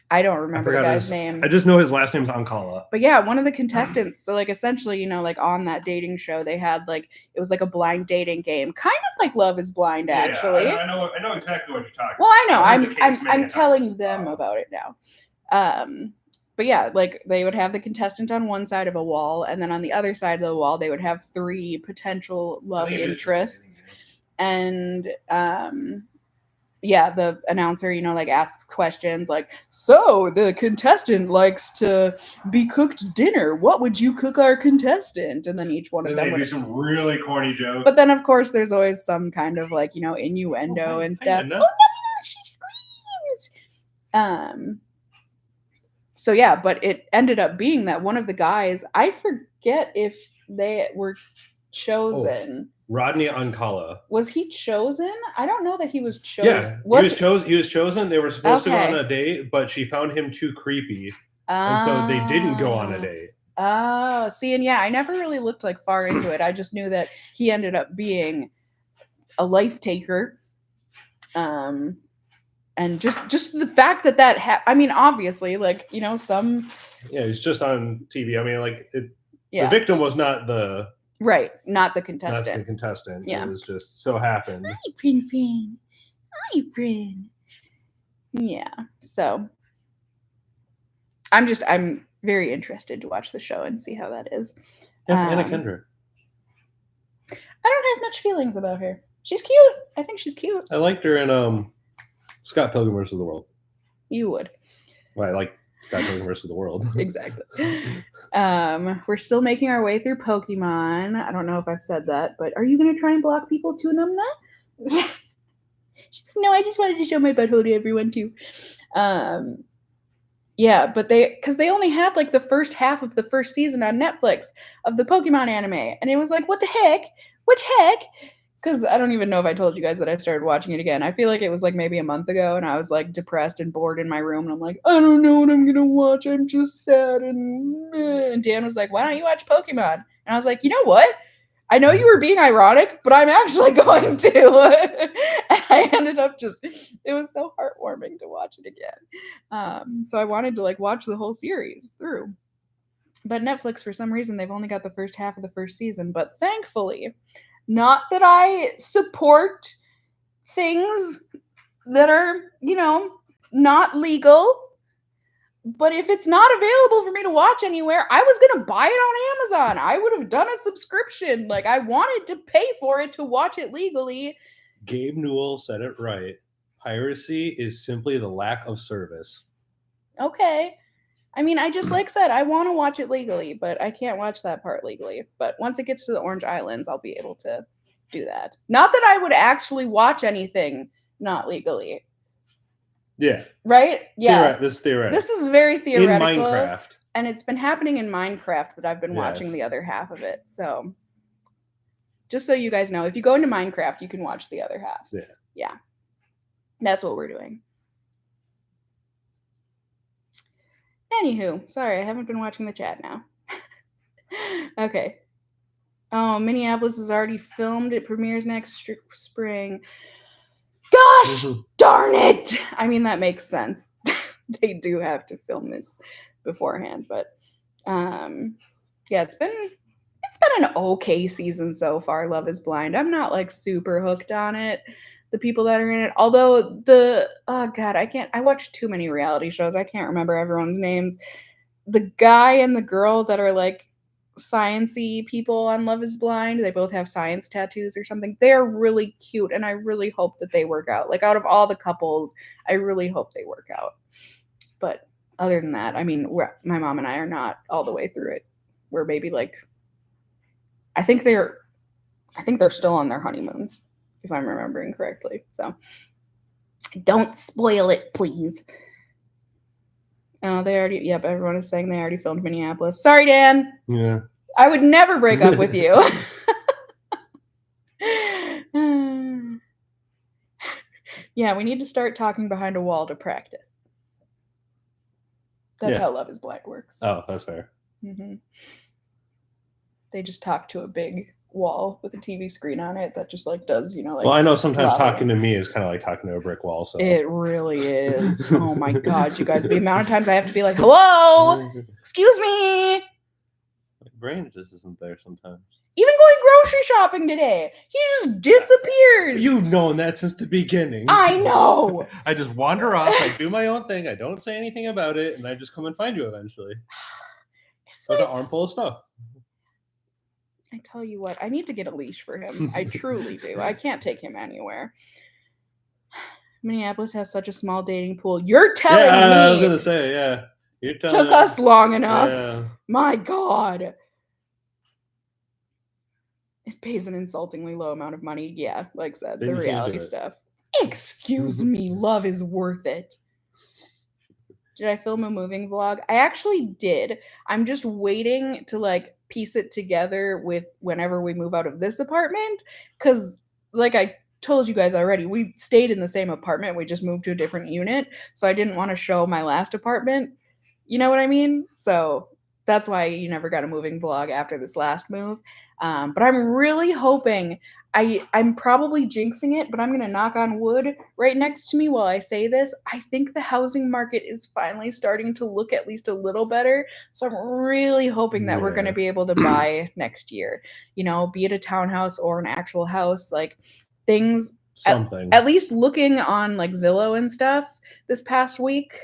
I don't remember the guy's name. I just know his last name's Ancala. But yeah, one of the contestants, so like essentially, like on that dating show, they had like it was like a blind dating game, kind of like Love is Blind, actually. Yeah, I know exactly what you're talking about. Well, I know. I'm telling them about it now. But yeah, like they would have the contestant on one side of a wall, and then on the other side of the wall, they would have 3 potential love interests, and yeah, the announcer, like asks questions like, so the contestant likes to be cooked dinner. What would you cook our contestant? And then each one of them would do some really corny jokes. But then, of course, there's always some kind of like, innuendo and stuff. Oh, no, she screams. So yeah, but it ended up being that one of the guys, I forget if they were chosen. Rodney Ancala. Was he chosen? I don't know that he was chosen. Yeah, he was chosen. They were supposed to go on a date, but she found him too creepy. And so they didn't go on a date. Oh, see, and yeah, I never really looked like far into it. I just knew that he ended up being a life taker. And just the fact that I mean, obviously, like, some. Yeah, he's just on TV. I mean, like, the victim was not the. Right, not the contestant. Not the contestant. Yeah. It was just so happened. Hi, Prin. Hi, Prin. Yeah, so I'm very interested to watch the show and see how that is. That's Anna Kendrick. I don't have much feelings about her. She's cute. I think she's cute. I liked her in Scott Pilgrim vs. the World. You would. Well, I like Scott Pilgrim vs. the World. Exactly. We're still making our way through Pokemon. I don't know if I've said that, but are you going to try and block people to Numna? No, I just wanted to show my butthole to everyone too. Yeah, but because they only had like the first half of the first season on Netflix of the Pokemon anime, and it was like, what the heck? Because I don't even know if I told you guys that I started watching it again. I feel like it was like maybe a month ago, and I was like depressed and bored in my room, and I'm like, I don't know what I'm gonna watch. I'm just sad, and Dan was like, why don't you watch Pokemon? And I was like, you know what? I know you were being ironic, but I'm actually going to. And I ended up it was so heartwarming to watch it again. So I wanted to like watch the whole series through. But Netflix, for some reason, they've only got the first half of the first season. But thankfully, not that I support things that are, not legal. But if it's not available for me to watch anywhere, I was going to buy it on Amazon. I would have done a subscription. Like, I wanted to pay for it to watch it legally. Gabe Newell said it right. Piracy is simply the lack of service. Okay. I mean, I just like said, I want to watch it legally, but I can't watch that part legally. But once it gets to the Orange Islands, I'll be able to do that. Not that I would actually watch anything not legally. Yeah. Right? Yeah. This is theoretical. This is very theoretical. In Minecraft. And it's been happening in Minecraft that I've been watching the other half of it. So, just so you guys know, if you go into Minecraft, you can watch the other half. Yeah. That's what we're doing. Anywho, sorry, I haven't been watching the chat now. Okay. Oh, Minneapolis is already filmed. It premieres next spring. Gosh darn it! I mean, that makes sense. They do have to film this beforehand, but yeah, it's been an okay season so far. Love is Blind. I'm not like super hooked on it. The people that are in it, although I watch too many reality shows. I can't remember everyone's names. The guy and the girl that are like science-y people on Love is Blind, they both have science tattoos or something. They're really cute, and I really hope that they work out. Like, out of all the couples, I really hope they work out. But other than that, I mean, my mom and I are not all the way through it. We're maybe like, I think they're still on their honeymoons, if I'm remembering correctly. So don't spoil it, please. Oh, they already. Yep, everyone is saying they already filmed Minneapolis. Sorry, Dan. Yeah. I would never break up with you. Yeah, we need to start talking behind a wall to practice. That's how Love is Blind works. Oh, that's fair. Mm-hmm. They just talk to a big wall with a TV screen on it that just like does, you know, like. Well, I know sometimes lava. talking to me is kind of like talking to a brick wall. So it really is. Oh my God, you guys! The amount of times I have to be like, "Hello, excuse me." My brain just isn't there sometimes. Even going grocery shopping today, he just disappears. You've known that since the beginning. I know. I just wander off. I do my own thing. I don't say anything about it, and I just come and find you eventually with an armful of stuff. I tell you what, I need to get a leash for him. I truly do. I can't take him anywhere. Minneapolis has such a small dating pool. You're telling me. I was gonna say, yeah. You're telling took us long enough. Yeah. My God. It pays an insultingly low amount of money. Yeah, like I said, Then the you can't do reality it. stuff. Excuse me, love is worth it. Did I film a moving vlog? I actually did. I'm just waiting to like piece it together with whenever we move out of this apartment. Because like I told you guys already, we stayed in the same apartment. We just moved to a different unit. So I didn't want to show my last apartment. You know what I mean? So that's why you never got a moving vlog after this last move. But I'm really hoping, I'm probably jinxing it, but I'm going to knock on wood right next to me while I say this. I think the housing market is finally starting to look at least a little better. So I'm really hoping that we're going to be able to buy next year, you know, be it a townhouse or an actual house, like things. Something. At least looking on like Zillow and stuff this past week,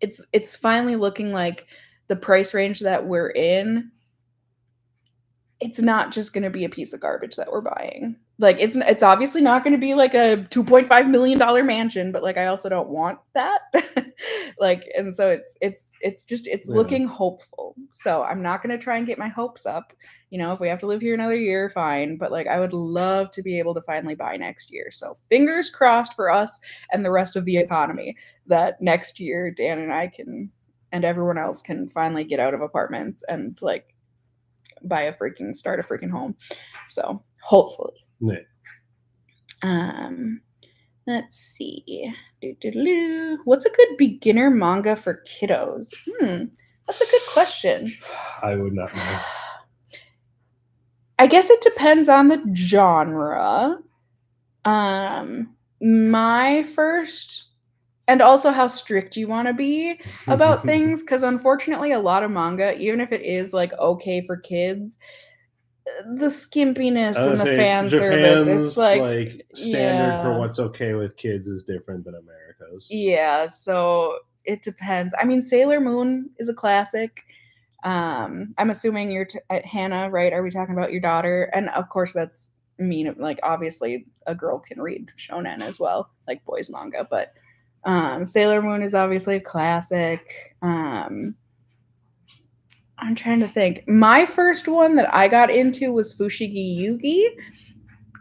it's finally looking like the price range that we're in, it's not just going to be a piece of garbage that we're buying. Like it's obviously not going to be like a $2.5 million mansion, but like I also don't want that. Like, and so it's looking hopeful. So I'm not going to try and get my hopes up. You know, if we have to live here another year, fine. But like I would love to be able to finally buy next year. So fingers crossed for us and the rest of the economy that next year Dan and I can, and everyone else can finally get out of apartments and like start a freaking home. So hopefully. Yeah. Let's see. What's a good beginner manga for kiddos? That's a good question. I would not know. I guess it depends on the genre. My first, and also how strict you want to be about things, because unfortunately a lot of manga, even if it is like okay for kids, the skimpiness and the fan service, it's like standard for what's okay with kids is different than America's. Yeah, so it depends. I mean, Sailor Moon is a classic. I'm assuming you're Hannah, right? Are we talking about your daughter? And of course that's like obviously a girl can read shonen as well, like boys manga, but Sailor Moon is obviously a classic. I'm trying to think. My first one that I got into was Fushigi Yugi.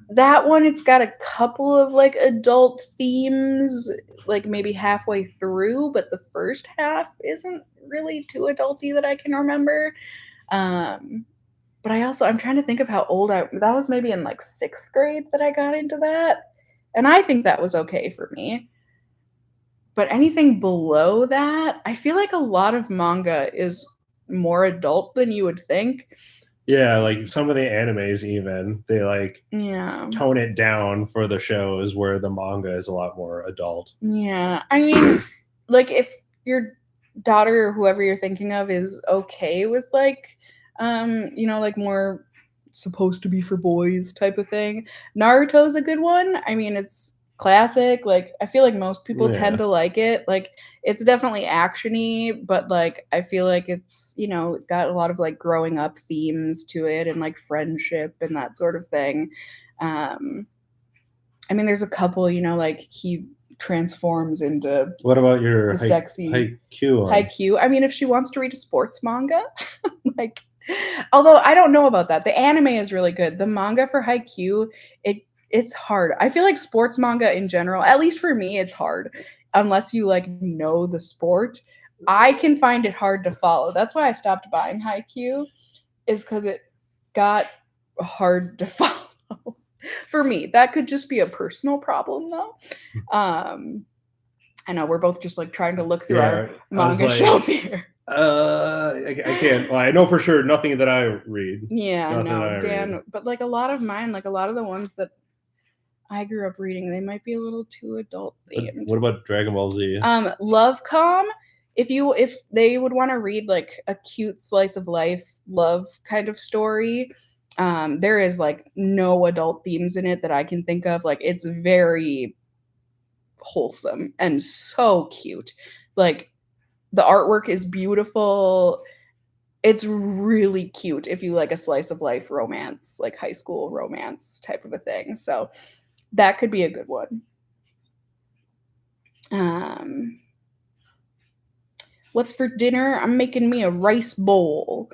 That one, it's got a couple of like adult themes, like maybe halfway through, but the first half isn't really too adulty that I can remember. But I'm trying to think of how old that was maybe in like 6th grade that I got into that. And I think that was okay for me. But anything below that, I feel like a lot of manga is more adult than you would think. Yeah, like some of the animes even, they like tone it down for the shows where the manga is a lot more adult. Yeah. I mean, like if your daughter or whoever you're thinking of is okay with like, you know, like more supposed to be for boys type of thing, Naruto's a good one. I mean, it's classic. Like I feel like most people tend to like it. Like it's definitely actiony, but like I feel like it's, you know, got a lot of like growing up themes to it and like friendship and that sort of thing. I mean, there's a couple, you know, like he transforms into what about your sexy Haikyuu? Haikyuu. I mean, if she wants to read a sports manga, like Although I don't know about that. The anime is really good. The manga for Haikyuu, it's hard. I feel like sports manga in general, at least for me, it's hard. Unless you like know the sport, I can find it hard to follow. That's why I stopped buying Haikyuu, is because it got hard to follow. For me, that could just be a personal problem though. I know we're both just like trying to look through our manga shelf here. I can't. Well, I know for sure nothing that I read. Yeah, Nothing no, I Dan, read. but like a lot of mine, like a lot of the ones that I grew up reading, they might be a little too adult themed. What about Dragon Ball Z? Lovecom. If they would want to read like a cute slice of life love kind of story, there is like no adult themes in it that I can think of. Like it's very wholesome and so cute. Like the artwork is beautiful. It's really cute if you like a slice of life romance, like high school romance type of a thing. So that could be a good one. What's for dinner? I'm making me a rice bowl.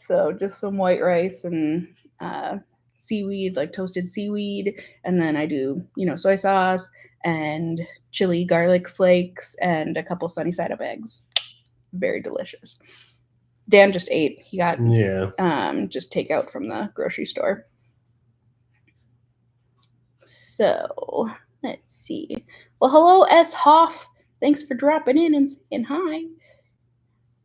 So just some white rice and seaweed, like toasted seaweed. And then I do, soy sauce and chili garlic flakes and a couple sunny side up eggs. Very delicious. Dan just ate. He got just takeout from the grocery store. So let's see. Well, hello, S. Hoff. Thanks for dropping in and saying hi.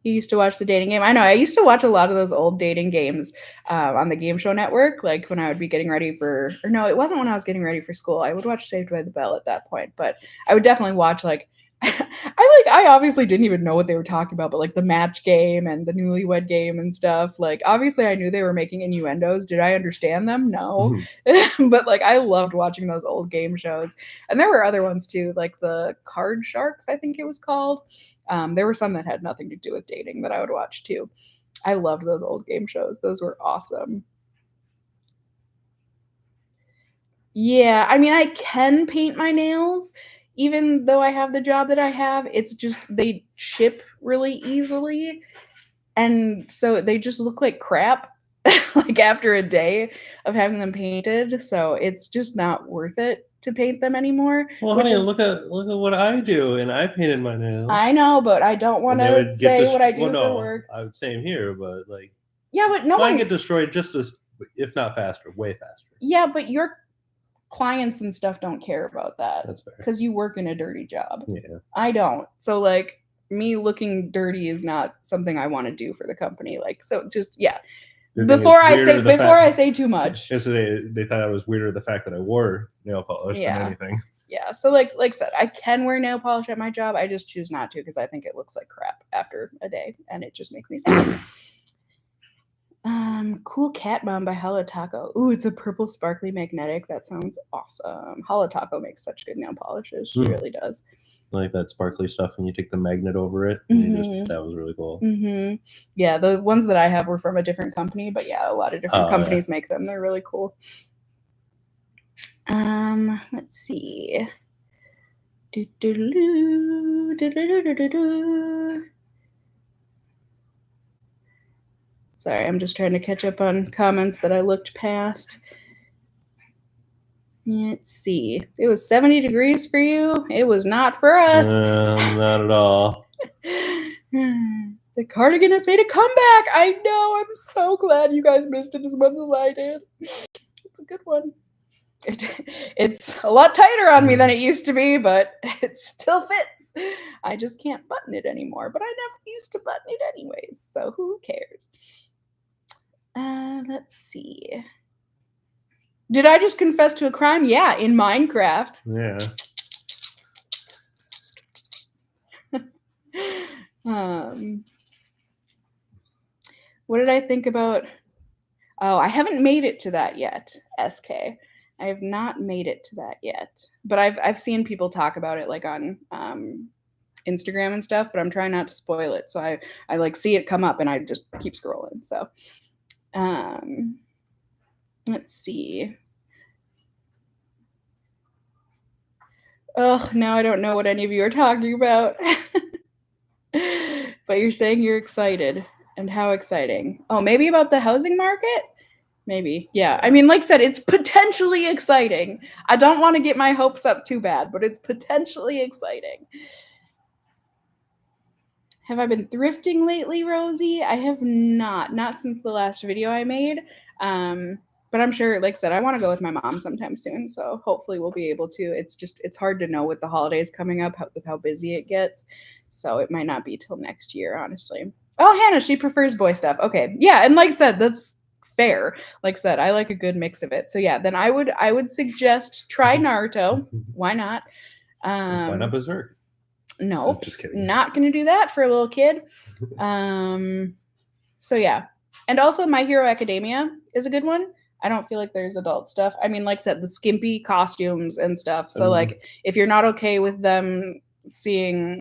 You used to watch the dating game? I know. I used to watch a lot of those old dating games on the Game Show Network, like when I would be getting ready for, or no, it wasn't when I was getting ready for school. I would watch Saved by the Bell at that point, but I would definitely watch like, I obviously didn't even know what they were talking about, but like the match game and the newlywed game and stuff. Like obviously I knew they were making innuendos. Did I understand them? No. But like I loved watching those old game shows. And there were other ones too, like the Card Sharks, I think it was called. There were some that had nothing to do with dating that I would watch too. I loved those old game shows. Those were awesome. Yeah, I mean, I can paint my nails, even though I have the job that I have. It's just they chip really easily, and so they just look like crap, like after a day of having them painted. So it's just not worth it to paint them anymore. Well, honey, look at what I do, and I painted my nails. I know, but I don't want to say what I do for work. I would say here, but like, yeah, but no one get destroyed just as, if not faster, way faster. Yeah, but your clients and stuff don't care about that. That's fair. Because you work in a dirty job. Yeah. I don't. So like me looking dirty is not something I want to do for the company. Like, so just, yeah. Before I say too much. They thought it was weirder the fact that I wore nail polish than anything. Yeah. So like I said, I can wear nail polish at my job. I just choose not to because I think it looks like crap after a day and it just makes me sad. Cool Cat Mom by Hello Taco. Ooh, it's a purple sparkly magnetic. That sounds awesome. Hello Taco makes such good nail polishes. She really does. I like that sparkly stuff when you take the magnet over it. And that was really cool. Yeah, the ones that I have were from a different company, but yeah, a lot of different companies make them. They're really cool. Let's see. Sorry, I'm just trying to catch up on comments that I looked past. Let's see. It was 70 degrees for you. It was not for us. Not at all. The cardigan has made a comeback. I know. I'm so glad you guys missed it as much as I did. It's a good one. It's a lot tighter on me than it used to be, but it still fits. I just can't button it anymore, but I never used to button it anyways, so who cares? Let's see. Did I just confess to a crime? Yeah, in Minecraft. Yeah. What did I think about? Oh, I haven't made it to that yet, SK. I have not made it to that yet. But I've seen people talk about it like on Instagram and stuff, but I'm trying not to spoil it. So I like see it come up and I just keep scrolling. So let's see. Oh, now I don't know what any of you are talking about. But you're saying you're excited. And how exciting. Oh, maybe about the housing market? Maybe. Yeah. I mean, like I said, it's potentially exciting. I don't want to get my hopes up too bad, but it's potentially exciting. Have I been thrifting lately, Rosie? I have not since the last video I made. But I'm sure, like I said, I want to go with my mom sometime soon. So hopefully we'll be able to. It's hard to know with the holidays coming up with how busy it gets. So it might not be till next year, honestly. Oh, Hannah, she prefers boy stuff. Okay. Yeah. And like I said, that's fair. Like I said, I like a good mix of it. So yeah, then I would suggest try Naruto. Why not? Why not Berserk? No, I'm just kidding. not gonna do that for a little kid. So yeah, and also My Hero Academia is a good one. I don't feel like there's adult stuff. I mean, like I said, the skimpy costumes and stuff. So like, if you're not okay with them seeing,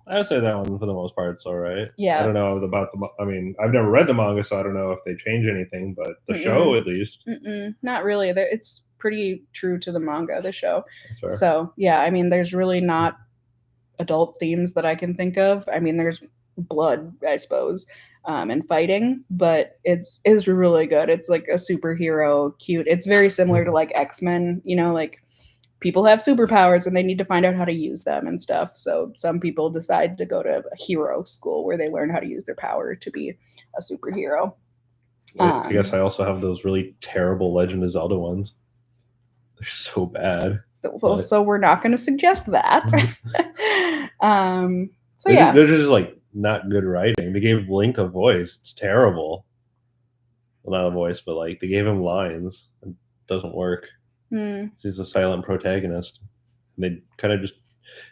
I would say that one for the most part it's all right. Yeah. I don't know about the. I mean, I've never read the manga, so I don't know if they change anything. But the show, at least, not really. It's pretty true to the manga, the show. That's fair. So yeah, I mean, there's really not adult themes that I can think of. I mean, there's blood, I suppose, and fighting, but it's really good. It's like a superhero, cute. It's very similar to like X-Men, you know, like people have superpowers and they need to find out how to use them and stuff. So some people decide to go to a hero school where they learn how to use their power to be a superhero. I guess I also have those really terrible Legend of Zelda ones. They're so bad. Well, so we're not going to suggest that. So they're yeah, they're just like not good writing. They gave Link a voice. It's terrible. Well, not a voice, but like they gave him lines. It doesn't work. He's a silent protagonist. They kind of just.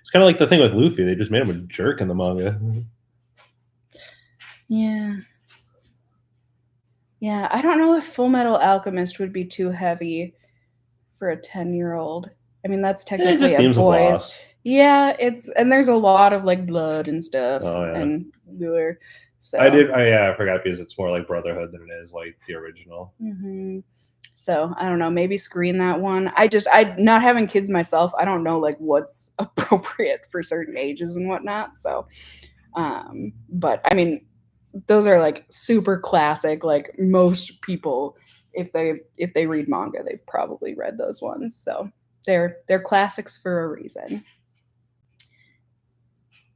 It's kind of like the thing with Luffy. They just made him a jerk in the manga. Yeah. Yeah, I don't know if Full Metal Alchemist would be too heavy for a 10-year-old. I mean, that's technically a boy's. Yeah, and there's a lot of like blood and stuff and gore. So I forgot because it's more like Brotherhood than it is like the original. So I don't know, maybe screen that one. I not having kids myself, I don't know like what's appropriate for certain ages and whatnot. So, but I mean, those are like super classic. Like most people, if they read manga, they've probably read those ones. So they're classics for a reason.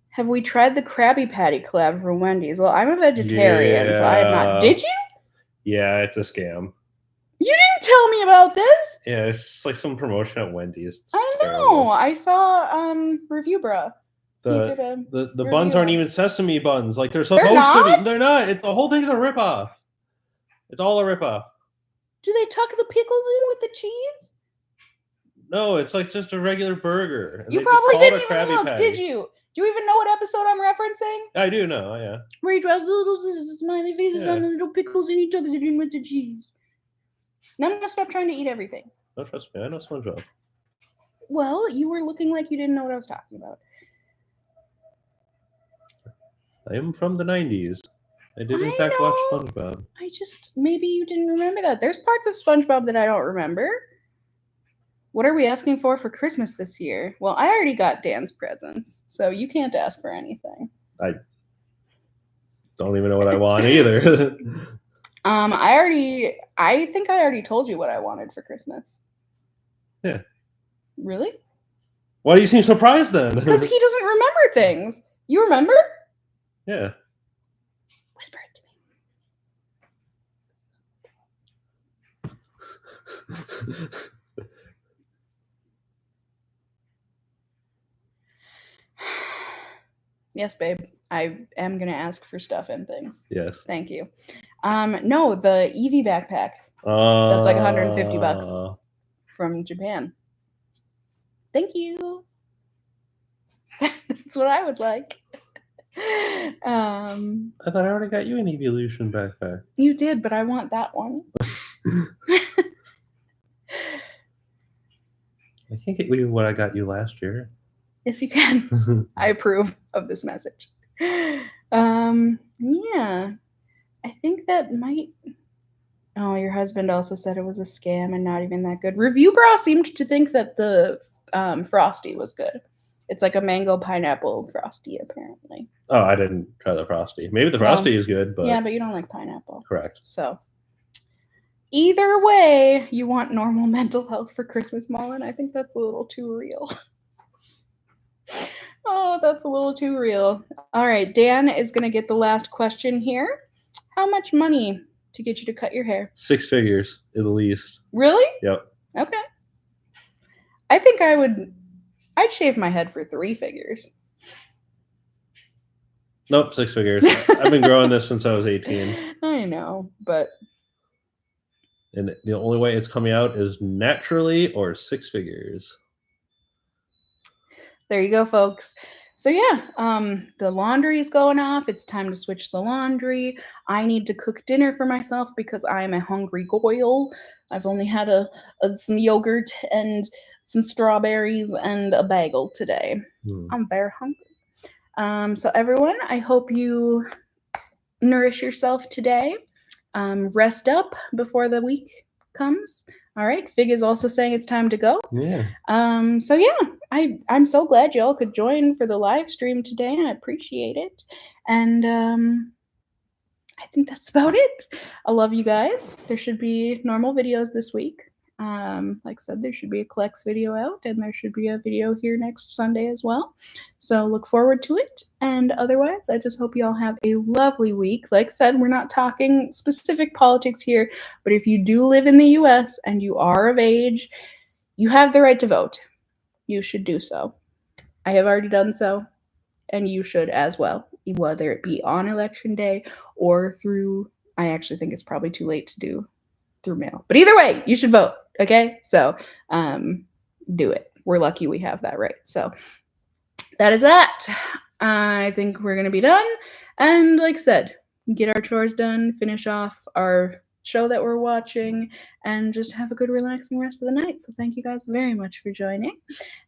Have we tried the Krabby Patty collab from Wendy's? Well, I'm a vegetarian, so I have not. Did you? Yeah, it's a scam. You didn't tell me about this. Yeah, it's like some promotion at Wendy's. I know. I saw Review Bra. The buns aren't even sesame buns. Like they're supposed to be. They're not. The whole thing's a ripoff. It's all a ripoff. Do they tuck the pickles in with the cheese? No, it's like just a regular burger. You probably didn't even look, did you? Do you even know what episode I'm referencing? I do know, yeah. Where he draws the little smiley faces on the little pickles and he tucks it in with the cheese. Now I'm gonna stop trying to eat everything. No, trust me, I know SpongeBob. Well, you were looking like you didn't know what I was talking about. I am from the 90s. I did in fact watch SpongeBob. Maybe you didn't remember that. There's parts of SpongeBob that I don't remember. What are we asking for Christmas this year? Well, I already got Dan's presents, so you can't ask for anything. I don't even know what I want either. I think I already told you what I wanted for Christmas. Yeah. Really? Why do you seem surprised then? Because he doesn't remember things. You remember? Yeah. Whisper it to me. Yes, babe. I am going to ask for stuff and things. Yes. Thank you. No, the Eevee backpack. That's like $150 from Japan. Thank you. That's what I would like. I thought I already got you an Evolution backpack. You did, but I want that one. I can't get you what I got you last year. Yes, you can. I approve of this message. Yeah. I think that might... Oh, your husband also said it was a scam and not even that good. Review Bra seemed to think that the Frosty was good. It's like a mango pineapple frosty, apparently. Oh, I didn't try the frosty. Maybe the frosty is good, but yeah, but you don't like pineapple. correct. So either way, you want normal mental health for Christmas, Mullen. I think that's a little too real. Oh, that's a little too real. All right, Dan is going to get the last question here. How much money to get you to cut your hair? 6 figures at least. Really? Yep. Okay. I think I'd shave my head for 3 figures. Nope, 6 figures. I've been growing this since I was 18. I know, but And the only way it's coming out is naturally or 6 figures. there you go, folks. So yeah, the laundry's going off. It's time to switch the laundry. I need to cook dinner for myself because I'm a hungry goyle. I've only had some yogurt and some strawberries and a bagel today. I'm very hungry. So everyone, I hope you nourish yourself today. Rest up before the week comes. All right. Fig is also saying it's time to go. Yeah. So yeah, I'm so glad y'all could join for the live stream today. I appreciate it. And I think that's about it. I love you guys. There should be normal videos this week. Like I said, there should be a Collects video out, and there should be a video here next Sunday as well. So look forward to it. And otherwise, I just hope you all have a lovely week. Like I said, we're not talking specific politics here, but if you do live in the US and you are of age, you have the right to vote. You should do so. I have already done so, and you should as well, whether it be on election day or through, I actually think it's probably too late to do through mail. But either way, you should vote, okay? So do it. We're lucky we have that right. So that is that. I think we're going to be done. And like I said, get our chores done, finish off our show that we're watching, and just have a good relaxing rest of the night. So thank you guys very much for joining,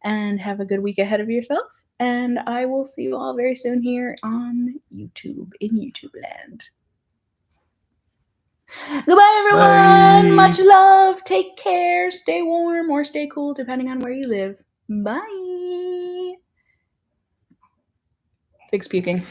and have a good week ahead of yourself. And I will see you all very soon here on YouTube, in YouTube land. Goodbye, everyone. Bye. Much love. Take care. Stay warm or stay cool, depending on where you live. Bye. Fig's puking.